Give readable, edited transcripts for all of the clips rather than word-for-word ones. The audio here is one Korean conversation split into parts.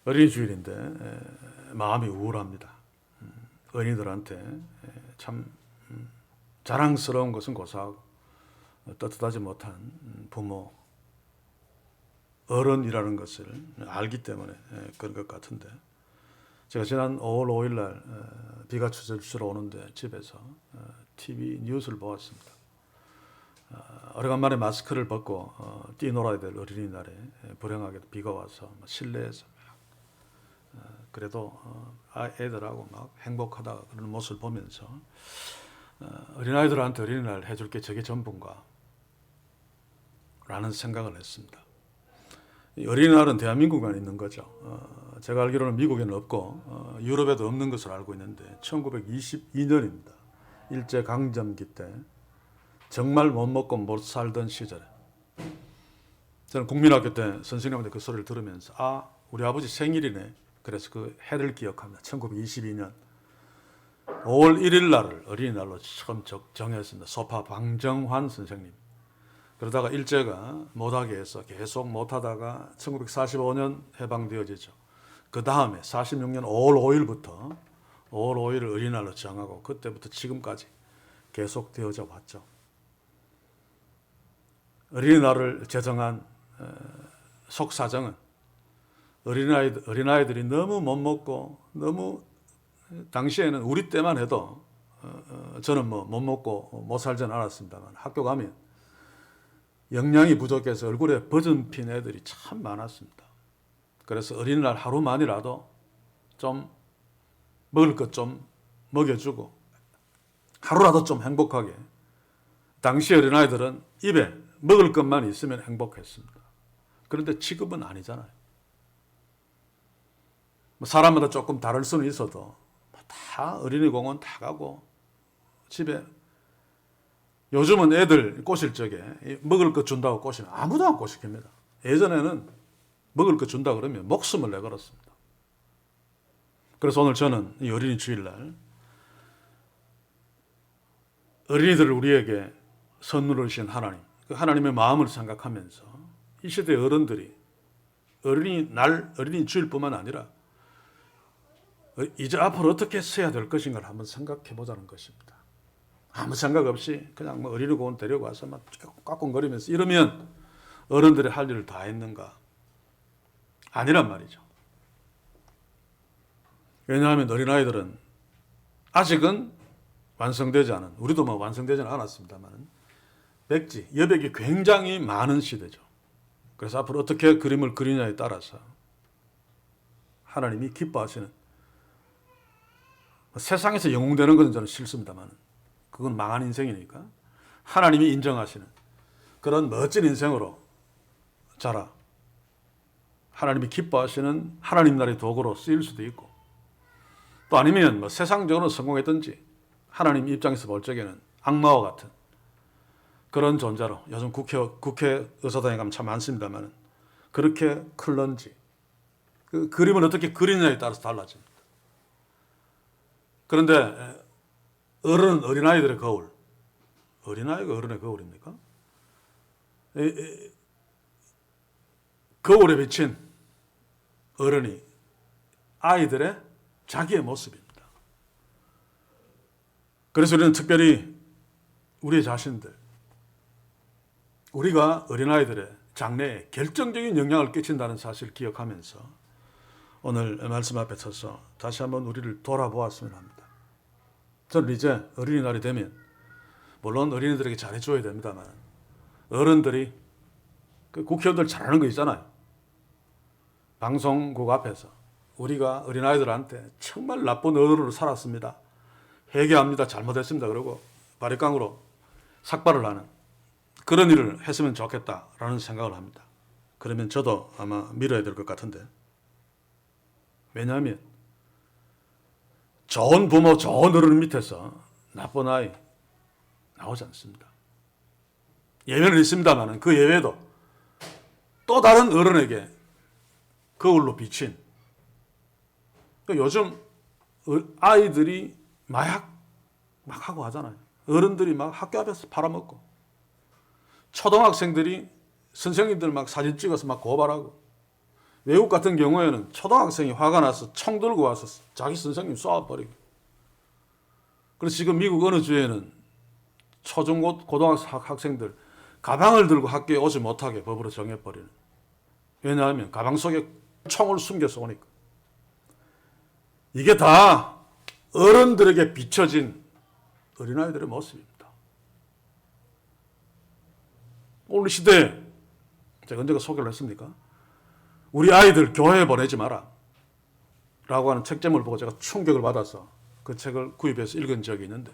어린이 주일인데 마음이 우울합니다. 어린이들한테 참 자랑스러운 것은 고사하고 떳떳하지 못한 부모, 어른이라는 것을 알기 때문에 그런 것 같은데, 제가 지난 5월 5일 날 비가 추저추러 오는데 집에서 TV 뉴스를 보았습니다. 오래간만에 마스크를 벗고 뛰놀아야 될 어린이날에 불행하게 비가 와서 실내에서 그래도 애들하고 막 행복하다 그런 모습을 보면서 어린아이들한테 어린이날 해줄 게 저게 전부인가 라는 생각을 했습니다. 어린이날은 대한민국만 있는 거죠. 제가 알기로는 미국에는 없고 유럽에도 없는 것으로 알고 있는데 1922년입니다. 일제강점기 때 정말 못 먹고 못 살던 시절에 저는 국민학교 때 선생님한테 그 소리를 들으면서 우리 아버지 생일이네. 그래서 그 해를 기억합니다. 1922년 5월 1일 날을 어린이날로 처음 정했습니다. 소파 방정환 선생님. 그러다가 일제가 못하게 해서 계속 못하다가 1945년 해방되어지죠. 그 다음에 46년 5월 5일부터 5월 5일을 어린이날로 정하고 그때부터 지금까지 계속 되어져 왔죠. 어린이날을 제정한 속사정은 어린아이들이 너무 못 먹고 너무 당시에는 우리 때만 해도 저는 못 먹고 못 살지는 않았습니다만 학교 가면 영양이 부족해서 얼굴에 버전 핀 애들이 참 많았습니다. 그래서 어린이날 하루만이라도 좀 먹을 것 좀 먹여주고 하루라도 좀 행복하게. 당시 어린아이들은 입에 먹을 것만 있으면 행복했습니다. 그런데 지금은 아니잖아요. 사람마다 조금 다를 수는 있어도 다 어린이 공원 다 가고 집에 요즘은 애들 꼬실 적에 먹을 것 준다고 꼬시면 아무도 안 꼬시킵니다. 예전에는 먹을 것 준다 그러면 목숨을 내걸었습니다. 그래서 오늘 저는 이 어린이 주일날 어린이들을 우리에게 선물을 주신 하나님, 그 하나님의 마음을 생각하면서 이 시대의 어른들이 어린이 주일뿐만 아니라 이제 앞으로 어떻게 써야 될 것인가를 한번 생각해 보자는 것입니다. 아무 생각 없이 그냥 어린이 공원 데려가서 막 꽉꽉거리면서 이러면 어른들이 할 일을 다 했는가? 아니란 말이죠. 왜냐하면 어린아이들은 아직은 완성되지 않은, 우리도 뭐 완성되지는 않았습니다만 백지, 여백이 굉장히 많은 시대죠. 그래서 앞으로 어떻게 그림을 그리냐에 따라서 하나님이 기뻐하시는, 세상에서 영웅되는 것은 저는 싫습니다만 그건 망한 인생이니까 하나님이 인정하시는 그런 멋진 인생으로 자라 하나님이 기뻐하시는 하나님 나라의 도구로 쓰일 수도 있고, 또 아니면 뭐 세상적으로 성공했든지 하나님 입장에서 볼 적에는 악마와 같은 그런 존재로, 요즘 국회 의사당에 가면 참 많습니다만 그렇게 클런지, 그 그림을 어떻게 그리느냐에 따라서 달라집니다. 그런데 어린아이들의 거울, 어린아이가 어른의 거울입니까? 거울에 비친 어른이 아이들의 자기의 모습입니다. 그래서 우리는 특별히 우리 자신들, 우리가 어린아이들의 장래에 결정적인 영향을 끼친다는 사실을 기억하면서 오늘 말씀 앞에 서서 다시 한번 우리를 돌아보았으면 합니다. 저는 이제 어린이날이 되면 물론 어린이들에게 잘해줘야 됩니다만 어른들이 그 국회의원들 잘하는 거 있잖아요. 방송국 앞에서 우리가 어린아이들한테 정말 나쁜 어른으로 살았습니다, 회개합니다, 잘못했습니다 그러고 바리깡으로 삭발을 하는 그런 일을 했으면 좋겠다라는 생각을 합니다. 그러면 저도 아마 밀어야 될 것 같은데, 왜냐하면 좋은 부모, 좋은 어른 밑에서 나쁜 아이 나오지 않습니다. 예외는 있습니다만 그 예외도 또 다른 어른에게 거울로 비친, 요즘 아이들이 마약 막 하고 하잖아요. 어른들이 막 학교 앞에서 팔아먹고, 초등학생들이 선생님들 막 사진 찍어서 막 고발하고, 외국 같은 경우에는 초등학생이 화가 나서 총 들고 와서 자기 선생님 쏴버리고. 그래서 지금 미국 어느 주에는 고등학생들 가방을 들고 학교에 오지 못하게 법으로 정해버리는. 왜냐하면 가방 속에 총을 숨겨서 오니까. 이게 다 어른들에게 비춰진 어린아이들의 모습입니다. 오늘 시대에 제가 언제가 소개를 했습니까? 우리 아이들 교회에 보내지 마라 라고 하는 책제목을 보고 제가 충격을 받아서 그 책을 구입해서 읽은 적이 있는데,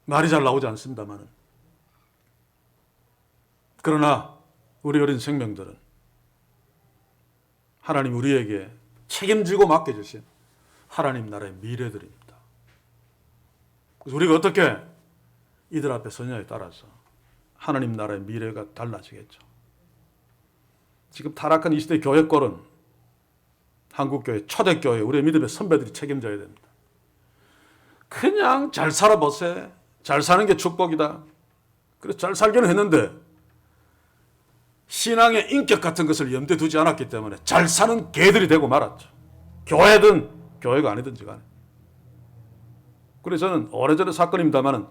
말이 잘 나오지 않습니다만, 그러나 우리 어린 생명들은 하나님 우리에게 책임지고 맡겨주신 하나님 나라의 미래들입니다. 그래서 우리가 어떻게 이들 앞에 서냐에 따라서 하나님 나라의 미래가 달라지겠죠. 지금 타락한 이 시대 교회 꼴은 한국교회, 초대교회, 우리의 믿음의 선배들이 책임져야 됩니다. 그냥 잘 살아보세. 잘 사는 게 축복이다. 그래서 잘 살기는 했는데 신앙의 인격 같은 것을 염두에 두지 않았기 때문에 잘 사는 개들이 되고 말았죠. 교회든 교회가 아니든지 간에. 그래서 저는 오래전에 사건입니다만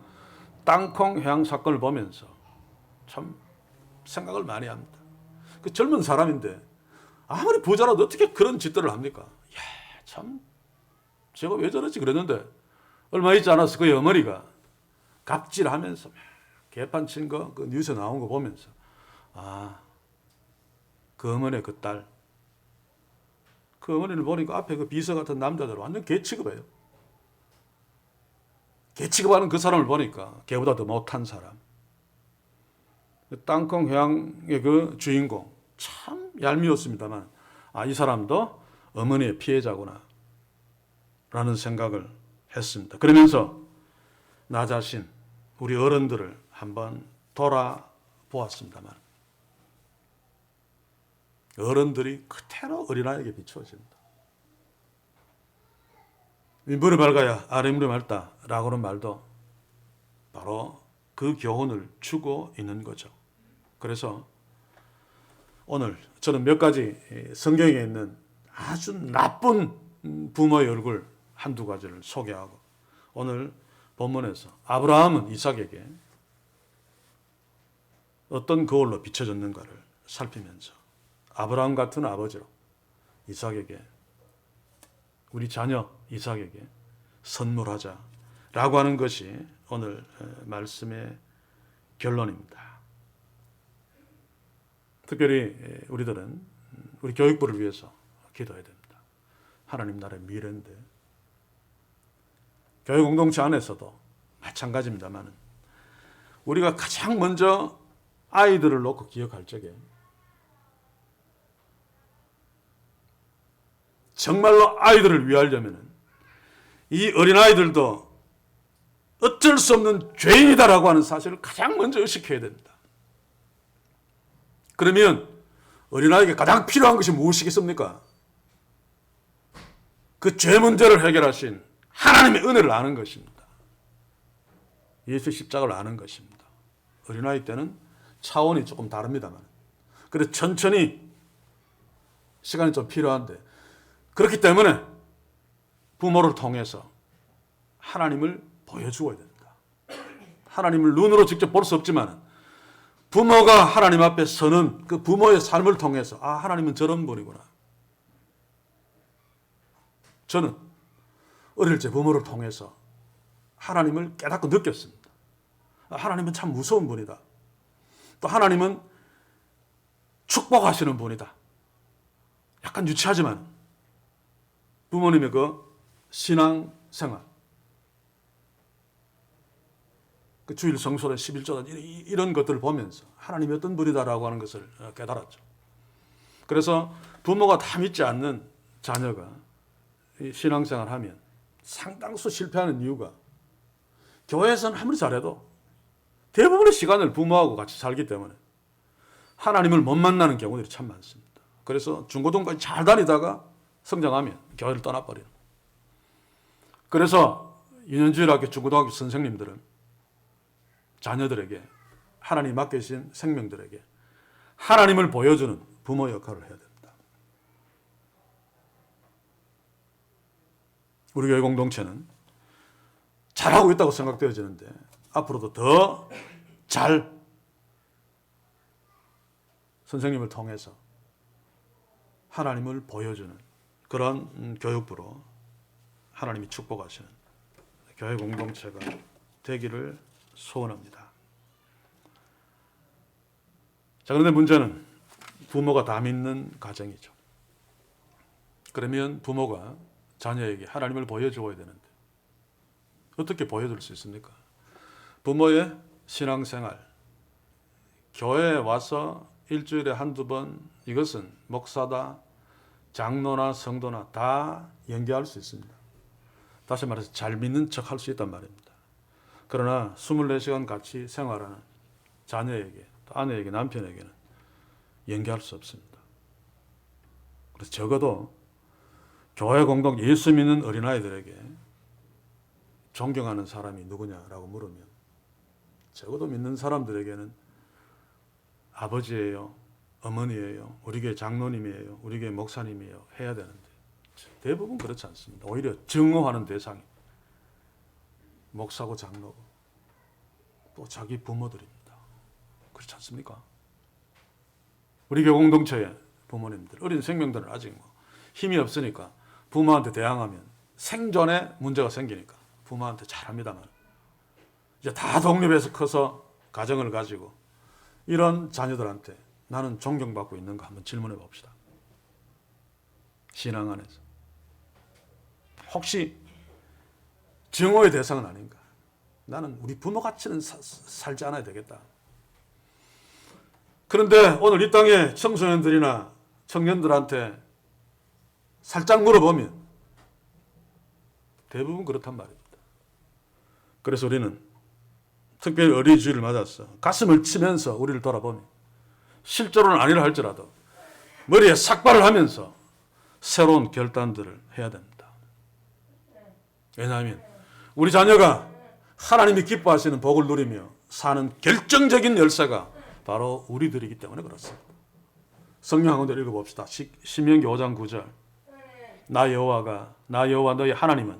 땅콩 해양 사건을 보면서 참 생각을 많이 합니다. 그 젊은 사람인데 아무리 부자라도 어떻게 그런 짓들을 합니까? 이야, 참 제가 왜 저러지 그랬는데 얼마 있지 않아서 그 어머니가 갑질하면서 개판 친 거, 그 뉴스에 나온 거 보면서 그 어머니의 그 딸, 그 어머니를 보니까 앞에 그 비서 같은 남자들 완전 개 취급해요. 개 취급하는 그 사람을 보니까 개보다 더 못한 사람. 땅콩 회항의 그 주인공 참 얄미웠습니다만 이 사람도 어머니의 피해자구나 라는 생각을 했습니다. 그러면서 나 자신, 우리 어른들을 한번 돌아보았습니다만 어른들이 그대로 어린아이에게 비추어진다. 윗물이 밝아야 아랫물이 맑다 라고는 말도 바로 그 교훈을 주고 있는 거죠. 그래서 오늘 저는 몇 가지 성경에 있는 아주 나쁜 부모의 얼굴 한두 가지를 소개하고 오늘 본문에서 아브라함은 이삭에게 어떤 거울로 비춰졌는가를 살피면서 아브라함 같은 아버지로 이삭에게, 우리 자녀 이삭에게 선물하자라고 하는 것이 오늘 말씀의 결론입니다. 특별히 우리들은 우리 교육부를 위해서 기도해야 됩니다. 하나님 나라의 미래인데 교육 공동체 안에서도 마찬가지입니다만 우리가 가장 먼저 아이들을 놓고 기억할 적에 정말로 아이들을 위하려면 이 어린아이들도 어쩔 수 없는 죄인이다라고 하는 사실을 가장 먼저 의식해야 됩니다. 그러면 어린아이에게 가장 필요한 것이 무엇이겠습니까? 그 죄 문제를 해결하신 하나님의 은혜를 아는 것입니다. 예수의 십자가를 아는 것입니다. 어린아이 때는 차원이 조금 다릅니다만 그래서 천천히 시간이 좀 필요한데 그렇기 때문에 부모를 통해서 하나님을 보여주어야 됩니다. 하나님을 눈으로 직접 볼 수 없지만 부모가 하나님 앞에 서는 그 부모의 삶을 통해서 하나님은 저런 분이구나. 저는 어릴 때 부모를 통해서 하나님을 깨닫고 느꼈습니다. 하나님은 참 무서운 분이다. 또 하나님은 축복하시는 분이다. 약간 유치하지만 부모님의 그 신앙생활, 그 주일 성소나 11조나 이런 것들을 보면서 하나님이 어떤 분이다라고 하는 것을 깨달았죠. 그래서 부모가 다 믿지 않는 자녀가 신앙생활을 하면 상당수 실패하는 이유가 교회에서는 아무리 잘해도 대부분의 시간을 부모하고 같이 살기 때문에 하나님을 못 만나는 경우들이 참 많습니다. 그래서 중고등까지 잘 다니다가 성장하면 교회를 떠나버리는. 그래서 유년주일학교 중고등학교 선생님들은 자녀들에게 하나님이 맡기신 생명들에게 하나님을 보여주는 부모 역할을 해야 됩니다. 우리 교회 공동체는 잘하고 있다고 생각되어지는데 앞으로도 더 잘 선생님을 통해서 하나님을 보여주는 그런 교육부로 하나님이 축복하시는 교회 공동체가 되기를 소원합니다. 자, 그런데 문제는 부모가 다 믿는 가정이죠. 그러면 부모가 자녀에게 하나님을 보여줘야 되는데 어떻게 보여줄 수 있습니까? 부모의 신앙생활, 교회에 와서 일주일에 한두 번 이것은 목사다, 장로나 성도나 다 연기할 수 있습니다. 다시 말해서 잘 믿는 척 할 수 있단 말입니다. 그러나 24시간 같이 생활하는 자녀에게, 또 아내에게, 남편에게는 연기할 수 없습니다. 그래서 적어도 교회 공동 예수 믿는 어린아이들에게 존경하는 사람이 누구냐라고 물으면 적어도 믿는 사람들에게는 아버지예요, 어머니예요, 우리 교회 장로님이에요, 우리 교회 목사님이에요 해야 되는데 대부분 그렇지 않습니다. 오히려 증오하는 대상이 목사고 장로고 또 자기 부모들입니다. 그렇지 않습니까? 우리 교회 공동체의 부모님들, 어린 생명들은 아직 힘이 없으니까 부모한테 대항하면 생존에 문제가 생기니까 부모한테 잘합니다만 이제 다 독립해서 커서 가정을 가지고 이런 자녀들한테 나는 존경받고 있는가 한번 질문해 봅시다. 신앙 안에서 혹시 증오의 대상은 아닌가? 나는 우리 부모같이는 살지 않아야 되겠다. 그런데 오늘 이 땅의 청소년들이나 청년들한테 살짝 물어보면 대부분 그렇단 말입니다. 그래서 우리는 특별히 어린이 주일을 맞아서 가슴을 치면서 우리를 돌아보면 실제로는 아니라 할지라도 머리에 삭발을 하면서 새로운 결단들을 해야 됩니다. 왜냐하면 우리 자녀가 하나님이 기뻐하시는 복을 누리며 사는 결정적인 열쇠가 바로 우리들이기 때문에 그렇습니다. 성경 한 군데 읽어봅시다. 신명기 5장 9절 나 여호와 너희 하나님은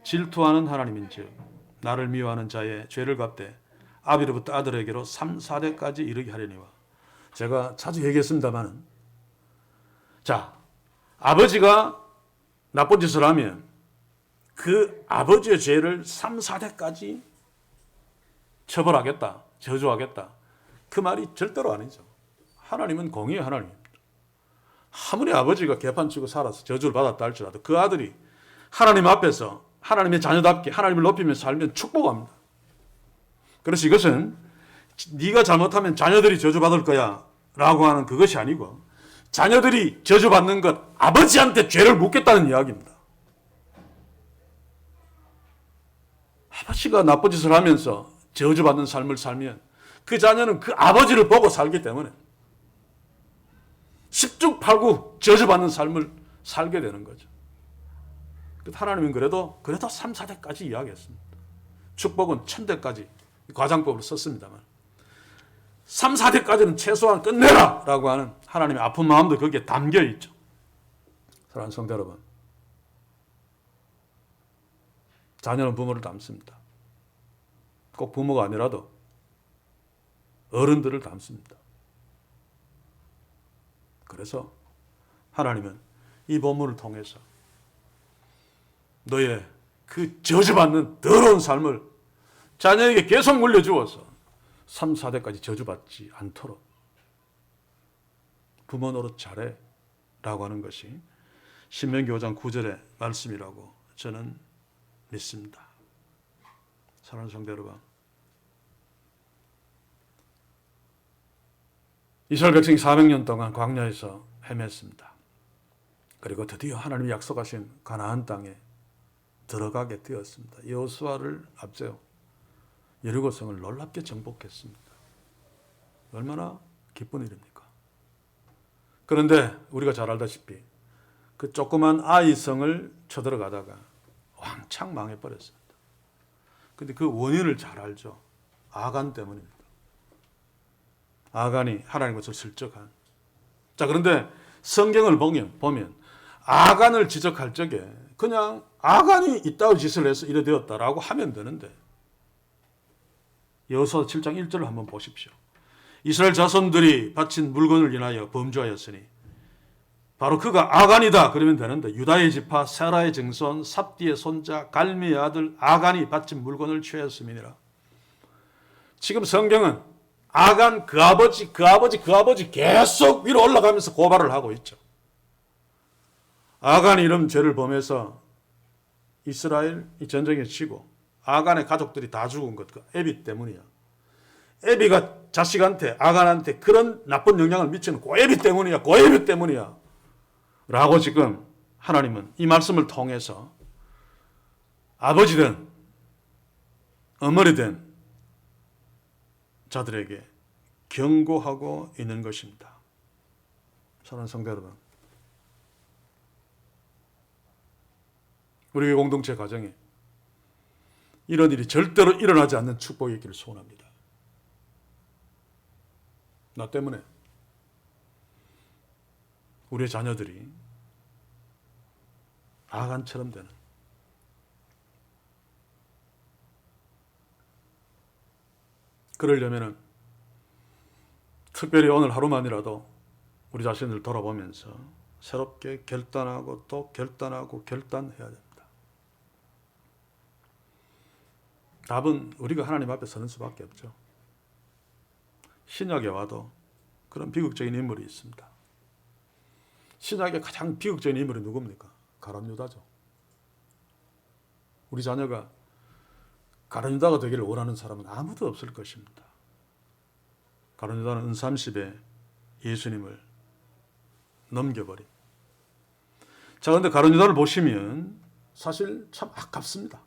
질투하는 하나님인즉 나를 미워하는 자의 죄를 갚되 아비로부터 아들에게로 3, 4대까지 이르게 하려니와. 제가 자주 얘기했습니다만 자, 아버지가 나쁜 짓을 하면 그 아버지의 죄를 3, 4대까지 처벌하겠다, 저주하겠다. 그 말이 절대로 아니죠. 하나님은 공의의 하나님입니다. 아무리 아버지가 개판치고 살아서 저주를 받았다 할지라도 그 아들이 하나님 앞에서 하나님의 자녀답게 하나님을 높이며 살면 축복합니다. 그래서 이것은 네가 잘못하면 자녀들이 저주받을 거야 라고 하는 그것이 아니고 자녀들이 저주받는 것 아버지한테 죄를 묻겠다는 이야기입니다. 아버지가 나쁜 짓을 하면서 저주받는 삶을 살면 그 자녀는 그 아버지를 보고 살기 때문에 십죽팔구 저주받는 삶을 살게 되는 거죠. 하나님은 그래도 3, 4대까지 이야기했습니다. 축복은 1000대까지 과장법을 썼습니다만 3, 4대까지는 최소한 끝내라 라고 하는 하나님의 아픈 마음도 거기에 담겨 있죠. 사랑하는 성도 여러분, 자녀는 부모를 닮습니다. 꼭 부모가 아니라도 어른들을 닮습니다. 그래서 하나님은 이 본문을 통해서 너의 그 저주받는 더러운 삶을 자녀에게 계속 물려주어서 3, 4대까지 저주받지 않도록 부모 노릇 잘해 라고 하는 것이 신명기 5장 9절의 말씀이라고 저는 믿습니다. 사랑하는 성도 여러분, 이스라엘 백성이 400년 동안 광야에서 헤맸습니다. 그리고 드디어 하나님이 약속하신 가나안 땅에 들어가게 되었습니다. 여호수아를 앞세워 여리고성을 놀랍게 정복했습니다. 얼마나 기쁜 일입니까? 그런데 우리가 잘 알다시피 그 조그만 아이성을 쳐들어가다가 왕창 망해버렸습니다. 근데 그 원인을 잘 알죠. 아간 때문입니다. 아간이 하나님 것을 슬쩍한. 자, 그런데 성경을 보면 아간을 지적할 적에 그냥 아간이 이따위 짓을 해서 이래 되었다라고 하면 되는데, 여호수아 7장 1절을 한번 보십시오. 이스라엘 자손들이 바친 물건을 인하여 범죄하였으니 바로 그가 아간이다 그러면 되는데, 유다의 지파 세라의 증손 삽디의 손자 갈미의 아들 아간이 바친 물건을 취하였음이니라. 지금 성경은 아간 그 아버지 계속 위로 올라가면서 고발을 하고 있죠. 아간이 이런 죄를 범해서 이스라엘 이 전쟁에 치고 아간의 가족들이 다 죽은 것, 그 에비 때문이야. 에비가 자식한테, 아간한테 그런 나쁜 영향을 미치는 그 에비 때문이야. 그 에비 때문이야. 라고 지금 하나님은 이 말씀을 통해서 아버지든 어머니든 자들에게 경고하고 있는 것입니다. 사랑하는 성도 여러분, 우리 공동체 가정에 이런 일이 절대로 일어나지 않는 축복이 있기를 소원합니다. 나 때문에 우리의 자녀들이 아간처럼 되는, 그러려면 특별히 오늘 하루만이라도 우리 자신을 돌아보면서 새롭게 결단하고 또 결단하고 결단해야 됩니다. 답은 우리가 하나님 앞에 서는 수밖에 없죠. 신약에 와도 그런 비극적인 인물이 있습니다. 신약의 가장 비극적인 인물이 누굽니까? 가룟 유다죠. 우리 자녀가 가룟 유다가 되기를 원하는 사람은 아무도 없을 것입니다. 가룟 유다는 은30에 예수님을 넘겨버린. 자, 그런데 가룟 유다를 보시면 사실 참 아깝습니다.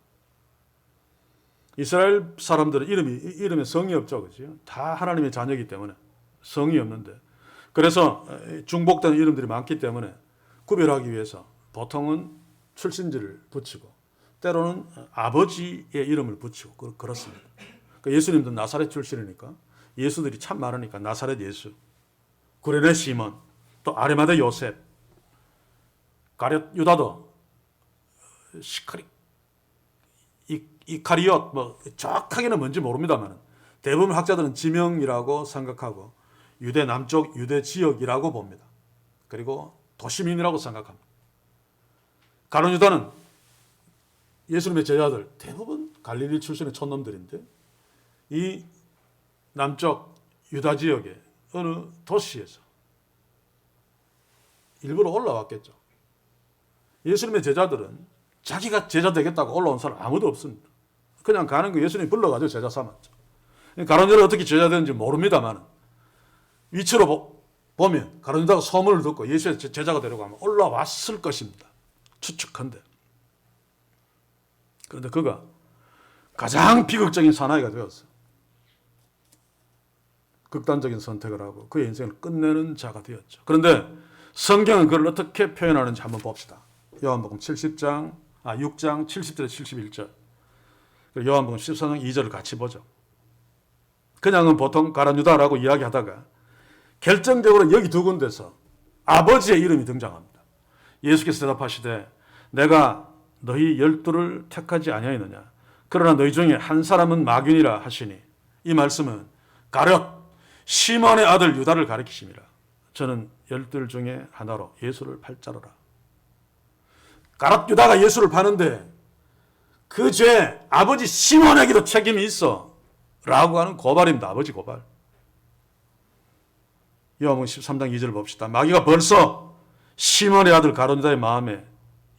이스라엘 사람들은 이름에 성이 없죠, 그죠? 다 하나님의 자녀이기 때문에 성이 없는데, 그래서 중복되는 이름들이 많기 때문에 구별하기 위해서 보통은 출신지를 붙이고 때로는 아버지의 이름을 붙이고 그렇습니다. 그러니까 예수님도 나사렛 출신이니까 예수들이 참 많으니까 나사렛 예수, 구레네 시몬, 또 아리마대 요셉, 가룟 유다도 이카리옷, 뭐 정확하게는 뭔지 모릅니다만 대부분 학자들은 지명이라고 생각하고 유대 남쪽 유대 지역이라고 봅니다. 그리고 도시민이라고 생각합니다. 가룟 유다는 예수님의 제자들 대부분 갈릴리 출신의 촌놈들인데, 이 남쪽 유다 지역의 어느 도시에서 일부러 올라왔겠죠. 예수님의 제자들은 자기가 제자 되겠다고 올라온 사람 아무도 없습니다. 그냥 가는 거 예수님이 불러가지고 제자 삼았죠. 가룟 유다가 어떻게 제자 되는지 모릅니다만 위치로 보면 가룟 유다가 소문을 듣고 예수의 제자가 되려고 하면 올라왔을 것입니다. 추측한데. 그런데 그가 가장 비극적인 사나이가 되었어요. 극단적인 선택을 하고 그의 인생을 끝내는 자가 되었죠. 그런데 성경은 그걸 어떻게 표현하는지 한번 봅시다. 요한복음 6장 70절에서 71절. 그리고 요한복음 14장 2절을 같이 보죠. 그냥은 보통 가룟 유다라고 이야기하다가 결정적으로 여기 두 군데서 아버지의 이름이 등장합니다. 예수께서 대답하시되 내가 너희 12를 택하지 아니하였느냐. 그러나 너희 중에 한 사람은 마귀니라 하시니, 이 말씀은 가룟 시몬의 아들 유다를 가리키심이라. 저는 12 중에 하나로 예수를 팔자로라. 가룟 유다가 예수를 파는데 그 죄 아버지 시몬에게도 책임이 있어 라고 하는 고발입니다. 아버지 고발. 요한복음 13장 2절을 봅시다. 마귀가 벌써 시몬의 아들 가룟 유다의 마음에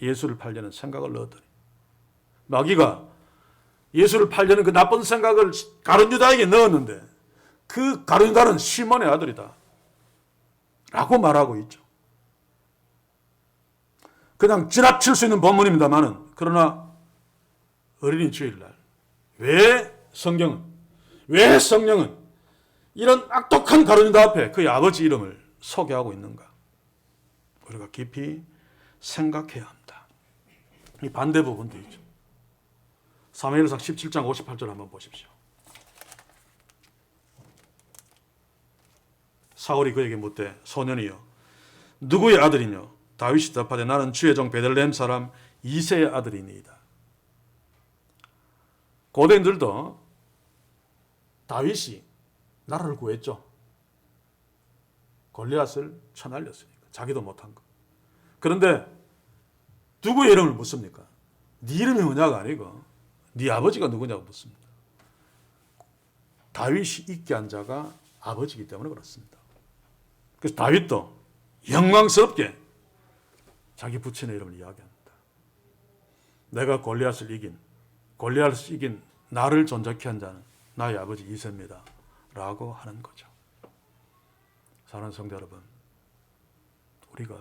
예수를 팔려는 생각을 넣었더니, 마귀가 예수를 팔려는 그 나쁜 생각을 가룟 유다에게 넣었는데 그 가룟 유다는 시몬의 아들이다 라고 말하고 있죠. 그냥 지나칠 수 있는 본문입니다만은, 그러나 어린이 주일날 왜 성령은 이런 악독한 가룟 유다 앞에 그의 아버지 이름을 소개하고 있는가? 우리가 깊이 생각해야 합니다. 이 반대 부분도 있죠. 사무엘상 17장 58절 한번 보십시오. 사울이 그에게 묻되 소년이여 누구의 아들이뇨? 다윗이 답하되 나는 주의 종 베들레헴 사람 이새의 아들이니이다. 고대인들도 다윗이 나라를 구했죠. 골리앗을 쳐날렸으니까 자기도 못한 거. 그런데 누구의 이름을 묻습니까? 네 이름이 뭐냐가 아니고 네 아버지가 누구냐고 묻습니다. 다윗이 있게 한 자가 아버지이기 때문에 그렇습니다. 그래서 다윗도 영광스럽게 자기 부친의 이름을 이야기합니다. 내가 골리앗을 이긴 나를 존재케 한 자는 나의 아버지 이새입니다. 라고 하는 거죠. 사랑하는 성도 여러분, 우리가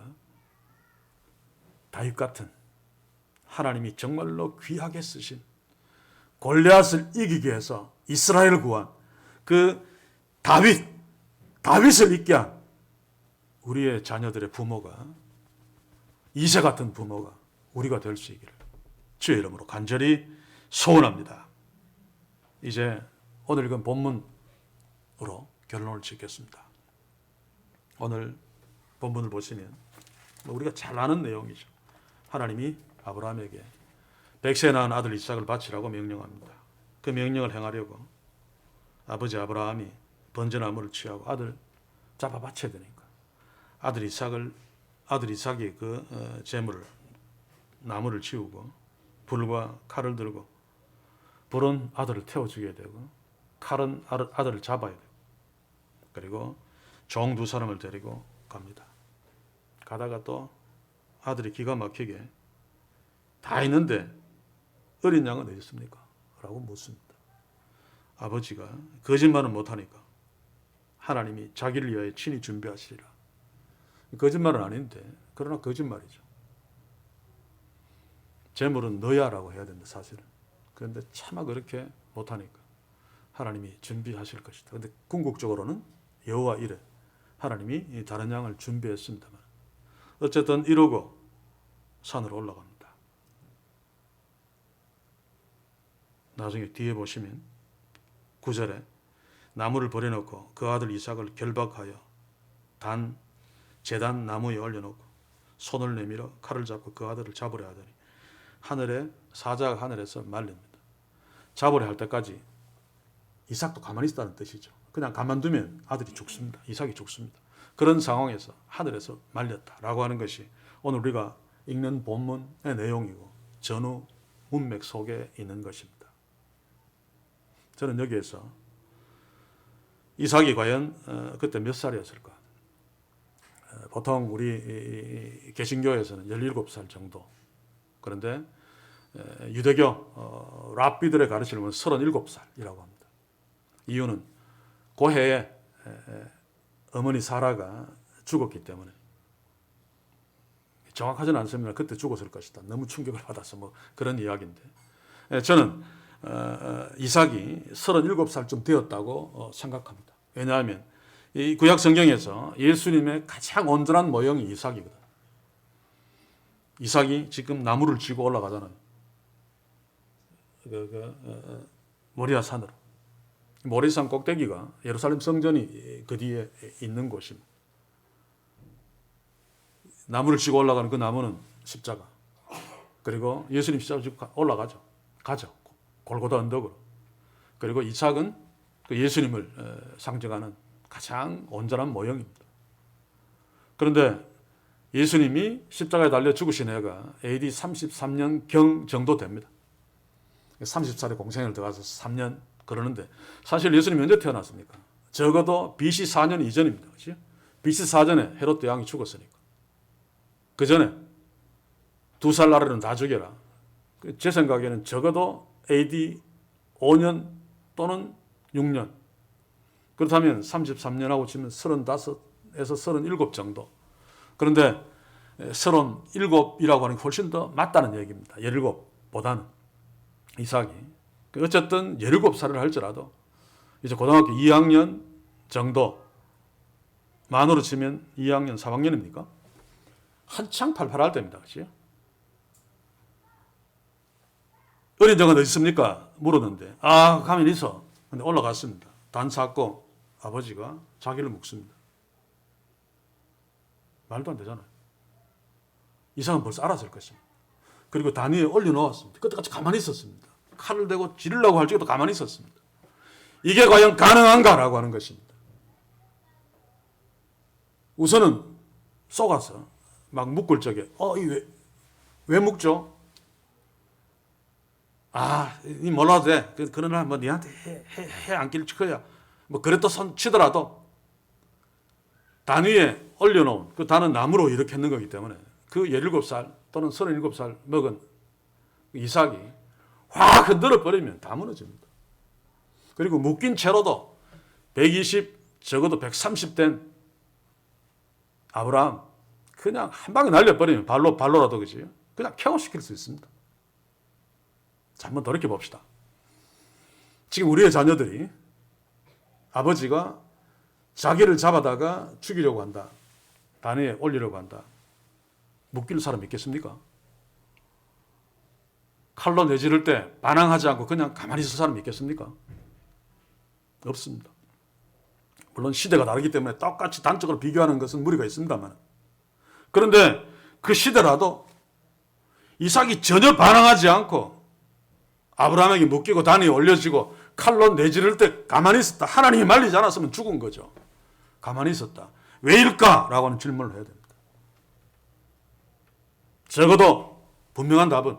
다윗 같은 하나님이 정말로 귀하게 쓰신 골리앗을 이기기 위해서 이스라엘을 구한 그 다윗을 있게 한 우리의 자녀들의 부모가 이새 같은 부모가 우리가 될 수 있기를 주의 이름으로 간절히 소원합니다. 이제 오늘 읽은 본문으로 결론을 짓겠습니다. 오늘 본문을 보시면 우리가 잘 아는 내용이죠. 하나님이 아브라함에게 백세 낳은 아들 이삭을 바치라고 명령합니다. 그 명령을 행하려고 아버지 아브라함이 번제나무를 취하고 아들 잡아 바쳐야 되니까 아들 이삭이 그 제물을 나무를 치우고 불과 칼을 들고 불은 아들을 태워 죽여야 되고 칼은 아들을 잡아야 되고 그리고 종 두 사람을 데리고 갑니다. 가다가 또 아들이 기가 막히게 다 있는데 어린 양은 어디 있습니까? 라고 묻습니다. 아버지가 거짓말은 못하니까 하나님이 자기를 위하여 친히 준비하시리라. 거짓말은 아닌데 그러나 거짓말이죠. 재물은 너야라고 해야 된다 사실은. 그런데 차마 그렇게 못하니까 하나님이 준비하실 것이다. 그런데 궁극적으로는 여호와 이래 하나님이 다른 양을 준비했습니다만 어쨌든 이러고 산으로 올라갑니다. 나중에 뒤에 보시면 9절에 나무를 버려놓고 그 아들 이삭을 결박하여 제단 나무에 올려놓고 손을 내밀어 칼을 잡고 그 아들을 잡으려 하더니 사자가 하늘에서 말립니다. 잡으려 할 때까지 이삭도 가만히 있다는 뜻이죠. 그냥 가만두면 아들이 죽습니다. 이삭이 죽습니다. 그런 상황에서 하늘에서 말렸다라고 하는 것이 오늘 우리가 읽는 본문의 내용이고 전후 문맥 속에 있는 것입니다. 저는 여기에서 이삭이 과연 그때 몇 살이었을까? 보통 우리 개신교에서는 17살 정도. 그런데 유대교 랍비들의 가르침은 37살이라고 합니다. 이유는 그 해에 어머니 사라가 죽었기 때문에 정확하지는 않습니다. 그때 죽었을 것이다. 너무 충격을 받아서 그런 이야기인데 저는 이삭이 37살쯤 되었다고 생각합니다. 왜냐하면 이 구약 성경에서 예수님의 가장 온전한 모형이 이삭이거든. 이삭이 지금 나무를 쥐고 올라가잖아요. 모리아 산으로. 모리산 꼭대기가 예루살렘 성전이 그 뒤에 있는 곳입니다. 나무를 쥐고 올라가는 그 나무는 십자가. 그리고 예수님 십자가 쥐고 올라가죠. 가죠. 골고다 언덕으로. 그리고 이삭은 그 예수님을 상징하는 가장 온전한 모형입니다. 그런데 예수님이 십자가에 달려 죽으신 해가 AD 33년경 정도 됩니다. 30살에 공생을 들어가서 3년 그러는데 사실 예수님이 언제 태어났습니까? 적어도 BC 4년 이전입니다. 그렇죠? BC 4전에 헤롯 대왕이 죽었으니까. 그 전에 2살 나라는 다 죽여라. 제 생각에는 적어도 AD 5년 또는 6년. 그렇다면 33년하고 치면 35에서 37 정도. 그런데 37이라고 하는 게 훨씬 더 맞다는 얘기입니다. 17보다는 이삭이. 어쨌든 17살을 할지라도 이제 고등학교 2학년 정도 만으로 치면 2학년, 3학년입니까? 한창 팔팔할 때입니다. 그렇죠? 어린 적은 어디 있습니까? 물었는데 가만히 있어. 근데 올라갔습니다. 단 잡고 아버지가 자기를 묻습니다. 말도 안 되잖아요. 이삭은 벌써 알았을 것입니다. 그리고 단 위에 올려놓았습니다. 그때까지 가만히 있었습니다. 칼을 대고 지르려고 할 적에도 가만히 있었습니다. 이게 과연 가능한가라고 하는 것입니다. 우선은 쏘가서 막 묶을 적에 왜 묶죠? 니 몰라도 돼. 그러나 뭐 니한테 해 안길 거야. 뭐 그랬다 손 치더라도 단 위에 올려놓은 그 단은 나무로 이렇게 했는 거기 때문에 그 17살 또는 37살 먹은 이삭이 확 흔들어 버리면 다 무너집니다. 그리고 묶인 채로도 120 적어도 130 된 아브라함 그냥 한 방에 날려버리면 발로라도 그지 그냥 케어시킬 수 있습니다. 자, 한번 돌이켜 봅시다. 지금 우리의 자녀들이 아버지가 자기를 잡아다가 죽이려고 한다. 단위에 올리려고 한다. 묶일 사람 있겠습니까? 칼로 내지를 때 반항하지 않고 그냥 가만히 있을 사람 있겠습니까? 없습니다. 물론 시대가 다르기 때문에 똑같이 단적으로 비교하는 것은 무리가 있습니다만 그런데 그 시대라도 이삭이 전혀 반항하지 않고 아브라함에게 묶이고 단이 올려지고 칼로 내지를 때 가만히 있었다. 하나님이 말리지 않았으면 죽은 거죠. 가만히 있었다. 왜일까라고 하는 질문을 해야 됩니다. 적어도 분명한 답은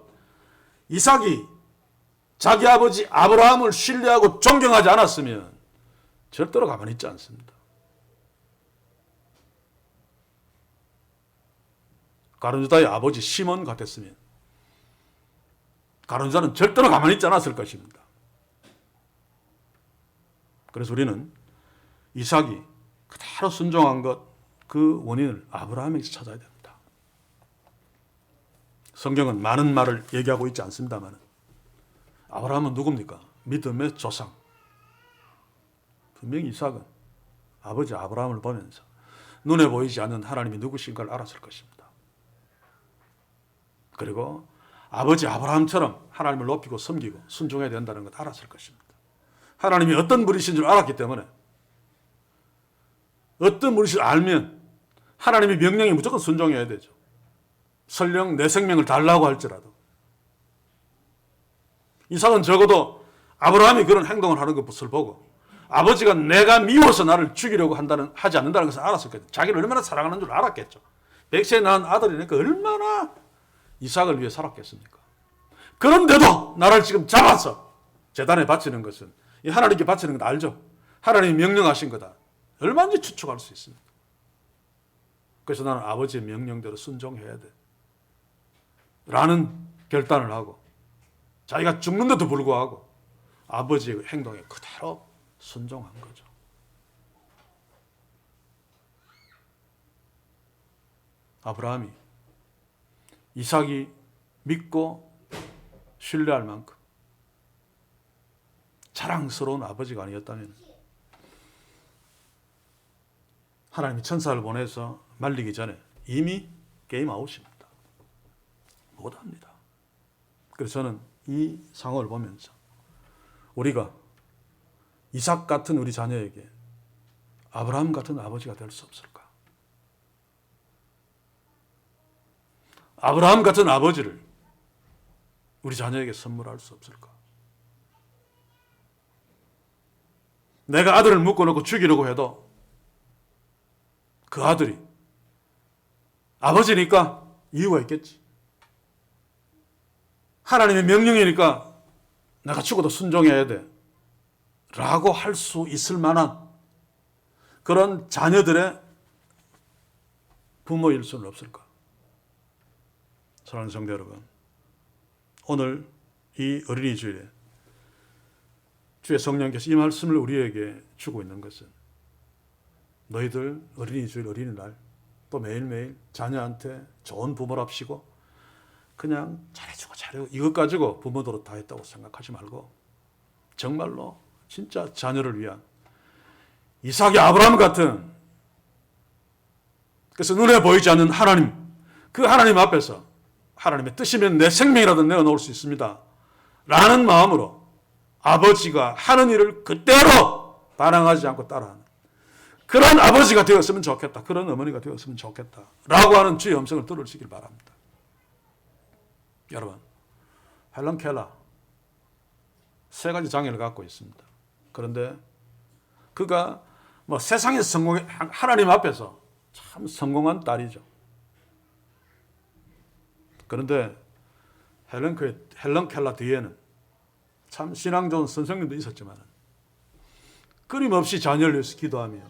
이삭이 자기 아버지 아브라함을 신뢰하고 존경하지 않았으면 절대로 가만히 있지 않습니다. 가룟유다의 아버지 시몬 같았으면 가룟유다는 절대로 가만히 있지 않았을 것입니다. 그래서 우리는 이삭이 그대로 순종한 것 그 원인을 아브라함에게서 찾아야 됩니다. 성경은 많은 말을 얘기하고 있지 않습니다만 아브라함은 누굽니까? 믿음의 조상. 분명히 이삭은 아버지 아브라함을 보면서 눈에 보이지 않는 하나님이 누구신가를 알았을 것입니다. 그리고 아버지 아브라함처럼 하나님을 높이고 섬기고 순종해야 된다는 것 알았을 것입니다. 하나님이 어떤 분이신 줄 알았기 때문에 어떤 분이신 줄 알면 하나님의 명령에 무조건 순종해야 되죠. 설령 내 생명을 달라고 할지라도. 이삭은 적어도 아브라함이 그런 행동을 하는 것을 보고 아버지가 내가 미워서 나를 죽이려고 하지 않는다는 것을 알았을 거예요. 자기를 얼마나 사랑하는 줄 알았겠죠. 100세에 낳은 아들이니까 얼마나 이삭을 위해 살았겠습니까? 그런데도 나를 지금 잡아서 제단에 바치는 것은 하나님께 바치는 건 알죠. 하나님이 명령하신 거다. 얼마든지 추측할 수 있습니다. 그래서 나는 아버지의 명령대로 순종해야 돼. 라는 결단을 하고 자기가 죽는데도 불구하고 아버지의 행동에 그대로 순종한 거죠. 아브라함이 이삭이 믿고 신뢰할 만큼 자랑스러운 아버지가 아니었다면 하나님이 천사를 보내서 말리기 전에 이미 게임 아웃입니다. 못합니다. 그래서 저는 이 상황을 보면서 우리가 이삭 같은 우리 자녀에게 아브라함 같은 아버지가 될 수 없을까? 아브라함 같은 아버지를 우리 자녀에게 선물할 수 없을까? 내가 아들을 묶어놓고 죽이려고 해도 그 아들이 아버지니까 이유가 있겠지. 하나님의 명령이니까 내가 죽어도 순종해야 돼. 라고 할 수 있을 만한 그런 자녀들의 부모일 수는 없을까? 사랑하는 성도 여러분, 오늘 이 어린이 주일에 주의 성령께서 이 말씀을 우리에게 주고 있는 것은 너희들 어린이 주일 어린이날 또 매일매일 자녀한테 좋은 부모랍시고 그냥 잘해주고 이것 가지고 부모 노릇 다 했다고 생각하지 말고 정말로 진짜 자녀를 위한 이삭이 아브라함 같은 그래서 눈에 보이지 않는 하나님 그 하나님 앞에서 하나님의 뜻이면 내 생명이라도 내어놓을 수 있습니다. 라는 마음으로 아버지가 하는 일을 그대로 반항하지 않고 따라하는 그런 아버지가 되었으면 좋겠다. 그런 어머니가 되었으면 좋겠다. 라고 하는 주의 음성을 들으시길 바랍니다. 여러분, 헬런 켈러 세 가지 장애를 갖고 있습니다. 그런데 그가 뭐 세상에서 성공해, 하나님 앞에서 참 성공한 딸이죠. 그런데 헬런 켈러 뒤에는 참 신앙 좋은 선생님도 있었지만 끊임없이 자녀를 위해서 기도하며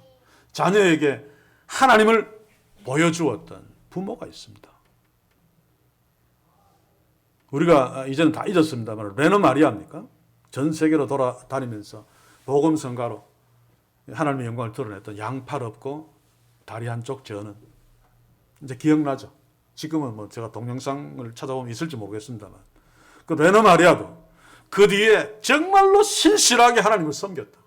자녀에게 하나님을 보여주었던 부모가 있습니다. 우리가 이제는 다 잊었습니다만 레너 마리아입니까? 전 세계로 돌아다니면서 복음 선가로 하나님의 영광을 드러냈던 양팔 없고 다리 한쪽 저는 이제 기억나죠. 지금은 뭐 제가 동영상을 찾아보면 있을지 모르겠습니다만 그 레너 마리아도 그 뒤에 정말로 신실하게 하나님을 섬겼다.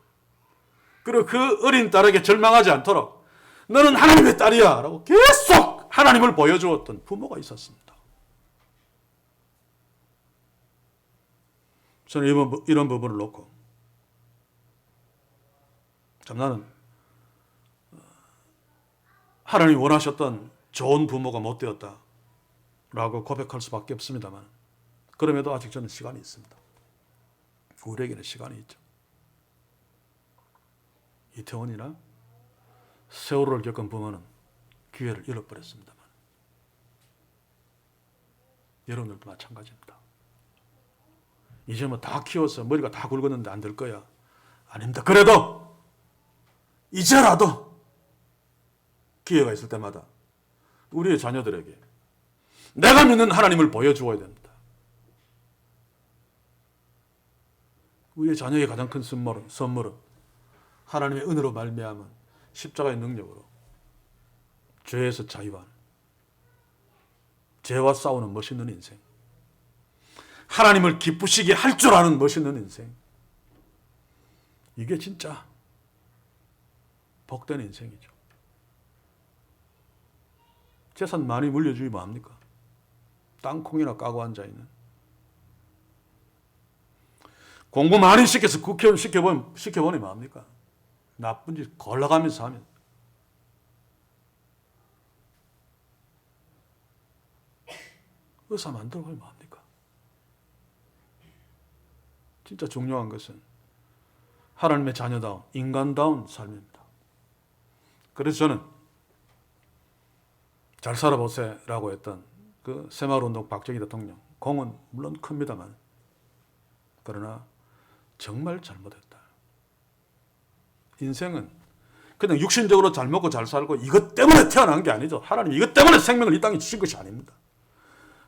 그리고 그 어린 딸에게 절망하지 않도록 너는 하나님의 딸이야 라고 계속 하나님을 보여주었던 부모가 있었습니다. 저는 이런 부분을 놓고 참 나는 하나님이 원하셨던 좋은 부모가 못 되었다 라고 고백할 수밖에 없습니다만 그럼에도 아직 저는 시간이 있습니다. 우리에게는 시간이 있죠. 이태원이나 세월호를 겪은 부모는 기회를 잃어버렸습니다만 여러분들도 마찬가지입니다. 이제 뭐 다 키워서 머리가 다 굵었는데 안 될 거야. 아닙니다. 그래도 이제라도 기회가 있을 때마다 우리의 자녀들에게 내가 믿는 하나님을 보여주어야 됩니다. 우리의 자녀의 가장 큰 선물은 하나님의 은혜로 말미암은 십자가의 능력으로 죄에서 자유하는, 죄와 싸우는 멋있는 인생, 하나님을 기쁘시게 할 줄 아는 멋있는 인생, 이게 진짜 복된 인생이죠. 재산 많이 물려주기 뭐합니까? 땅콩이나 까고 앉아있는, 공부 많이 시켜서 국회의원 시켜보니 뭐합니까? 나쁜 짓 걸러가면서 하면. 의사 만들고 하면 뭐합니까? 진짜 중요한 것은 하나님의 자녀다운, 인간다운 삶입니다. 그래서 저는 잘 살아보세라고 했던 그 새마을운동 박정희 대통령, 공은 물론 큽니다만 그러나 정말 잘못했다. 인생은 그냥 육신적으로 잘 먹고 잘 살고 이것 때문에 태어난 게 아니죠. 하나님이 이것 때문에 생명을 이 땅에 주신 것이 아닙니다.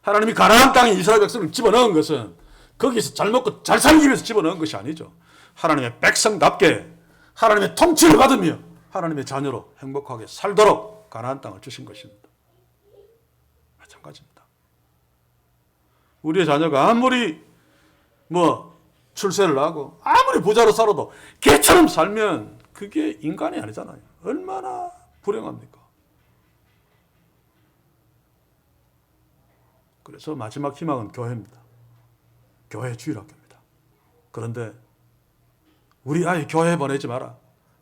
하나님이 가나안 땅에 이스라엘 백성을 집어넣은 것은 거기서 잘 먹고 잘 살기 위해서 집어넣은 것이 아니죠. 하나님의 백성답게 하나님의 통치를 받으며 하나님의 자녀로 행복하게 살도록 가나안 땅을 주신 것입니다. 마찬가지입니다. 우리의 자녀가 아무리 출세를 하고 아무리 부자로 살아도 개처럼 살면 그게 인간이 아니잖아요. 얼마나 불행합니까? 그래서 마지막 희망은 교회입니다. 교회 주일학교입니다. 그런데 우리 아이 교회에 보내지 마라.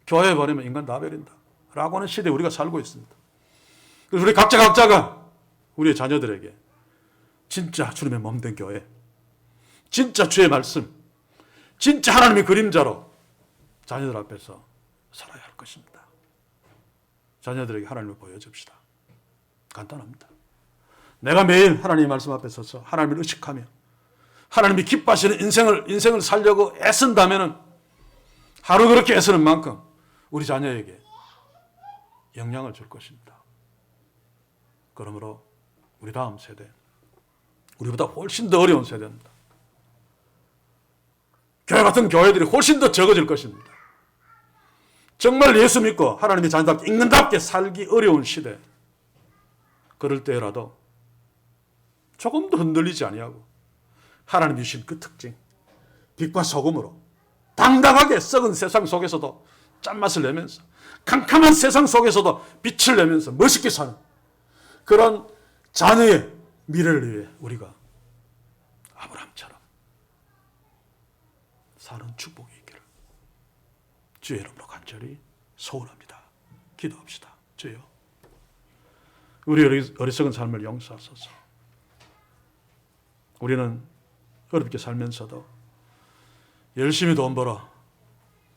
교회에 보내면 인간 다 버린다. 라고 하는 시대에 우리가 살고 있습니다. 그래서 우리 각자가 우리의 자녀들에게 진짜 주님의 몸된 교회, 진짜 주의 말씀, 진짜 하나님의 그림자로 자녀들 앞에서 살아야 할 것입니다. 자녀들에게 하나님을 보여줍시다. 간단합니다. 내가 매일 하나님의 말씀 앞에 서서 하나님을 의식하며 하나님이 기뻐하시는 인생을 살려고 애쓴다면 하루 그렇게 애쓰는 만큼 우리 자녀에게 영향을 줄 것입니다. 그러므로 우리 다음 세대, 우리보다 훨씬 더 어려운 세대입니다. 교회 같은 교회들이 훨씬 더 적어질 것입니다. 정말 예수 믿고 하나님의 자녀답게 인간답게 살기 어려운 시대, 그럴 때라도 조금도 흔들리지 아니하고 하나님이 주신 그 특징, 빛과 소금으로 당당하게 썩은 세상 속에서도 짠맛을 내면서 캄캄한 세상 속에서도 빛을 내면서 멋있게 사는 그런 자녀의 미래를 위해 우리가 아브라함처럼 사는 축복이 있기를 주의 이름으로 간절히 소원합니다. 기도합시다. 주여, 우리 어리석은 삶을 용서하소서. 우리는 어렵게 살면서도 열심히 돈 벌어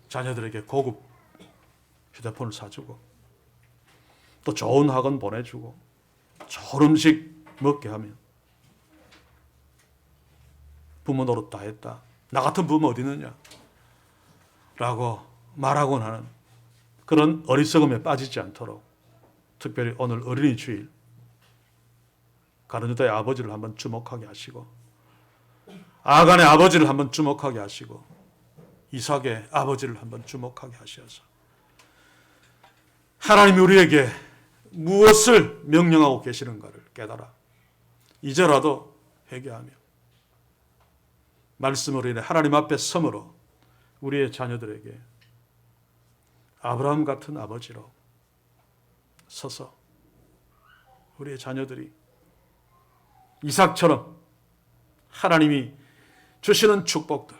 자녀들에게 고급 휴대폰을 사주고 또 좋은 학원 보내주고 좋은 음식 먹게 하면 부모 노릇 다 했다, 나 같은 부모 어디 있느냐 라고 말하곤 하는 그런 어리석음에 빠지지 않도록 특별히 오늘 어린이 주일 가룟유다의 아버지를 한번 주목하게 하시고 아간의 아버지를 한번 주목하게 하시고 이삭의 아버지를 한번 주목하게 하셔서 하나님이 우리에게 무엇을 명령하고 계시는가를 깨달아 이제라도 회개하며 말씀으로 인해 하나님 앞에 섬으로 우리의 자녀들에게 아브라함 같은 아버지로 서서 우리의 자녀들이 이삭처럼 하나님이 주시는 축복들,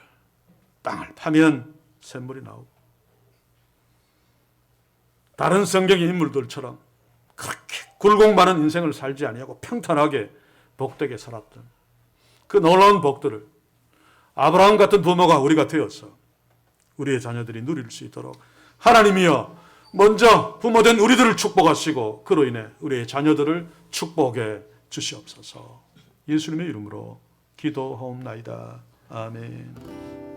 땅을 파면 샘물이 나오고 다른 성경의 인물들처럼 그렇게 굴곡 많은 인생을 살지 아니하고 평탄하게 복되게 살았던 그 놀라운 복들을 아브라함 같은 부모가 우리가 되어서 우리의 자녀들이 누릴 수 있도록 하나님이여 먼저 부모된 우리들을 축복하시고 그로 인해 우리의 자녀들을 축복해 주시옵소서. 예수님의 이름으로 기도하옵나이다. 아멘.